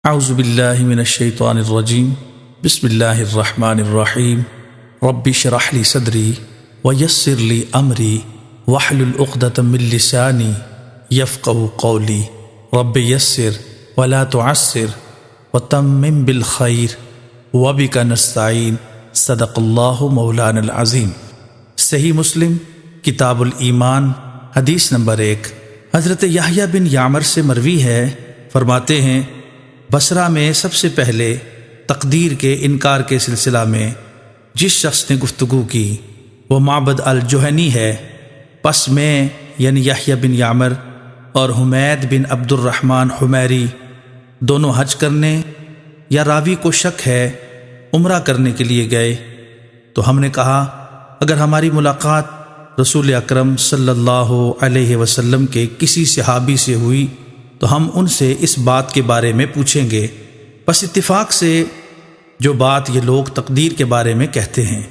اعوذ باللہ من الشیطان الرجیم بسم اللہ الرحمن الرحیم رب اشرح لی صدری ویسر لی امری واحلل عقدۃ من لسانی یفقہوا قولی رب یسر ولا تعسر وتمم بالخیر وبک نستعین صدق اللہ مولانا العظیم۔ صحیح مسلم کتاب الایمان حدیث نمبر 1۔ حضرت یحییٰ بن یعمر سے مروی ہے، فرماتے ہیں بصرہ میں سب سے پہلے تقدیر کے انکار کے سلسلہ میں جس شخص نے گفتگو کی وہ معبد الجہنی ہے۔ پس میں یعنی یحییٰ بن یعمر اور حمید بن عبد الرحمن حمیری دونوں حج کرنے یا راوی کو شک ہے عمرہ کرنے کے لیے گئے، تو ہم نے کہا اگر ہماری ملاقات رسول اکرم صلی اللہ علیہ وسلم کے کسی صحابی سے ہوئی تو ہم ان سے اس بات کے بارے میں پوچھیں گے۔ بس اتفاق سے جو بات یہ لوگ تقدیر کے بارے میں کہتے ہیں،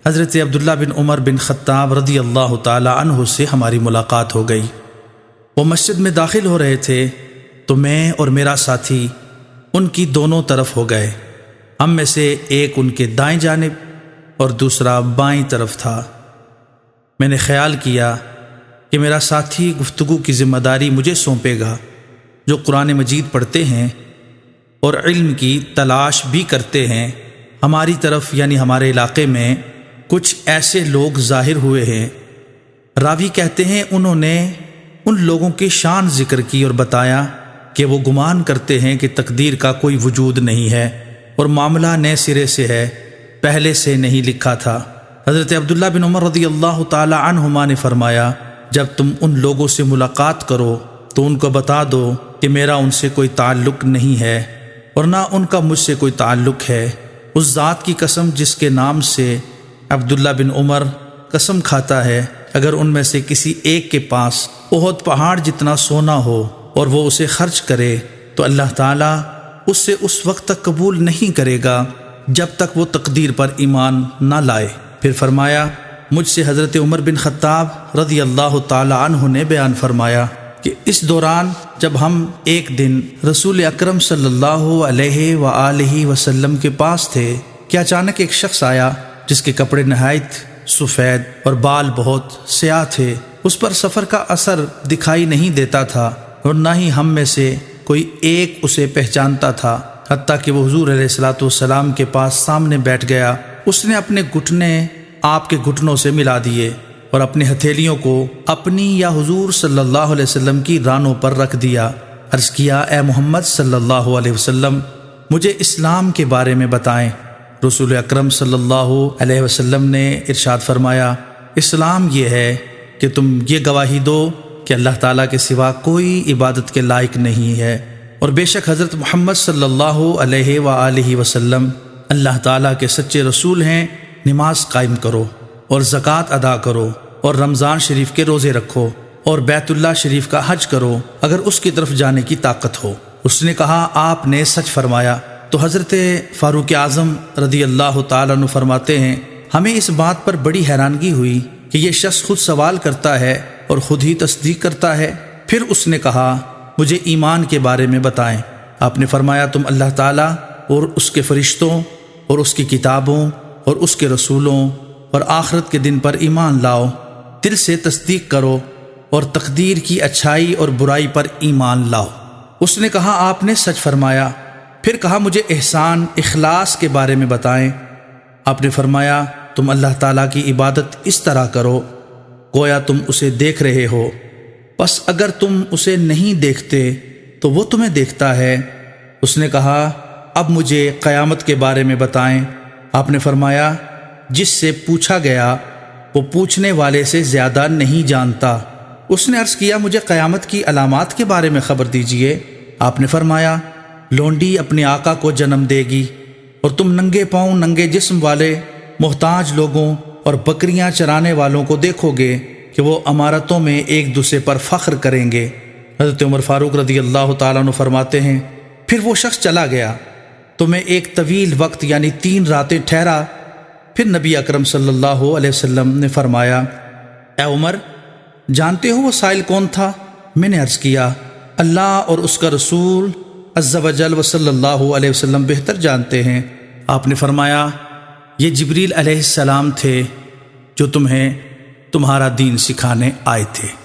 حضرت عبداللہ بن عمر بن خطاب رضی اللہ تعالی عنہ سے ہماری ملاقات ہو گئی۔ وہ مسجد میں داخل ہو رہے تھے تو میں اور میرا ساتھی ان کی دونوں طرف ہو گئے۔ ہم میں سے ایک ان کے دائیں جانب اور دوسرا بائیں طرف تھا۔ میں نے خیال کیا کہ میرا ساتھی گفتگو کی ذمہ داری مجھے سونپے گا، جو قرآن مجید پڑھتے ہیں اور علم کی تلاش بھی کرتے ہیں۔ ہماری طرف یعنی ہمارے علاقے میں کچھ ایسے لوگ ظاہر ہوئے ہیں۔ راوی کہتے ہیں انہوں نے ان لوگوں کی شان ذکر کی اور بتایا کہ وہ گمان کرتے ہیں کہ تقدیر کا کوئی وجود نہیں ہے اور معاملہ نئے سرے سے ہے، پہلے سے نہیں لکھا تھا۔ حضرت عبداللہ بن عمر رضی اللہ تعالی عنہما نے فرمایا جب تم ان لوگوں سے ملاقات کرو تو ان کو بتا دو کہ میرا ان سے کوئی تعلق نہیں ہے اور نہ ان کا مجھ سے کوئی تعلق ہے۔ اس ذات کی قسم جس کے نام سے عبداللہ بن عمر قسم کھاتا ہے، اگر ان میں سے کسی ایک کے پاس احد پہاڑ جتنا سونا ہو اور وہ اسے خرچ کرے تو اللہ تعالیٰ اس سے اس وقت تک قبول نہیں کرے گا جب تک وہ تقدیر پر ایمان نہ لائے۔ پھر فرمایا مجھ سے حضرت عمر بن خطاب رضی اللہ تعالی عنہ نے بیان فرمایا کہ اس دوران جب ہم ایک دن رسول اکرم صلی اللہ علیہ وآلہ وسلم کے پاس تھے کہ اچانک ایک شخص آیا جس کے کپڑے نہایت سفید اور بال بہت سیاہ تھے۔ اس پر سفر کا اثر دکھائی نہیں دیتا تھا اور نہ ہی ہم میں سے کوئی ایک اسے پہچانتا تھا، حتیٰ کہ وہ حضور علیہ الصلوۃ والسلام کے پاس سامنے بیٹھ گیا۔ اس نے اپنے گھٹنے آپ کے گھٹنوں سے ملا دیے اور اپنے ہتھیلیوں کو اپنی یا حضور صلی اللہ علیہ وسلم کی رانوں پر رکھ دیا۔ عرض کیا اے محمد صلی اللہ علیہ وسلم مجھے اسلام کے بارے میں بتائیں۔ رسول اکرم صلی اللہ علیہ وسلم نے ارشاد فرمایا اسلام یہ ہے کہ تم یہ گواہی دو کہ اللہ تعالیٰ کے سوا کوئی عبادت کے لائق نہیں ہے اور بے شک حضرت محمد صلی اللہ علیہ وآلہ وسلم اللہ تعالیٰ کے سچے رسول ہیں۔ نماز قائم کرو اور زکوٰۃ ادا کرو اور رمضان شریف کے روزے رکھو اور بیت اللہ شریف کا حج کرو اگر اس کی طرف جانے کی طاقت ہو۔ اس نے کہا آپ نے سچ فرمایا۔ تو حضرت فاروق اعظم رضی اللہ تعالیٰ عنہ فرماتے ہیں ہمیں اس بات پر بڑی حیرانگی ہوئی کہ یہ شخص خود سوال کرتا ہے اور خود ہی تصدیق کرتا ہے۔ پھر اس نے کہا مجھے ایمان کے بارے میں بتائیں۔ آپ نے فرمایا تم اللہ تعالیٰ اور اس کے فرشتوں اور اس کی کتابوں اور اس کے رسولوں اور آخرت کے دن پر ایمان لاؤ، دل سے تصدیق کرو اور تقدیر کی اچھائی اور برائی پر ایمان لاؤ۔ اس نے کہا آپ نے سچ فرمایا۔ پھر کہا مجھے احسان اخلاص کے بارے میں بتائیں۔ آپ نے فرمایا تم اللہ تعالیٰ کی عبادت اس طرح کرو گویا تم اسے دیکھ رہے ہو، پس اگر تم اسے نہیں دیکھتے تو وہ تمہیں دیکھتا ہے۔ اس نے کہا اب مجھے قیامت کے بارے میں بتائیں۔ آپ نے فرمایا جس سے پوچھا گیا وہ پوچھنے والے سے زیادہ نہیں جانتا۔ اس نے عرض کیا مجھے قیامت کی علامات کے بارے میں خبر دیجئے۔ آپ نے فرمایا لونڈی اپنے آقا کو جنم دے گی اور تم ننگے پاؤں ننگے جسم والے محتاج لوگوں اور بکریاں چرانے والوں کو دیکھو گے کہ وہ امارتوں میں ایک دوسرے پر فخر کریں گے۔ حضرت عمر فاروق رضی اللہ تعالیٰ عنہ فرماتے ہیں پھر وہ شخص چلا گیا تو میں ایک طویل وقت یعنی 3 راتیں ٹھہرا۔ پھر نبی اکرم صلی اللہ علیہ وسلم نے فرمایا اے عمر جانتے ہو وہ سائل کون تھا؟ میں نے عرض کیا اللہ اور اس کا رسول عز و جل و صلی اللہ علیہ وسلم بہتر جانتے ہیں۔ آپ نے فرمایا یہ جبریل علیہ السلام تھے جو تمہیں تمہارا دین سکھانے آئے تھے۔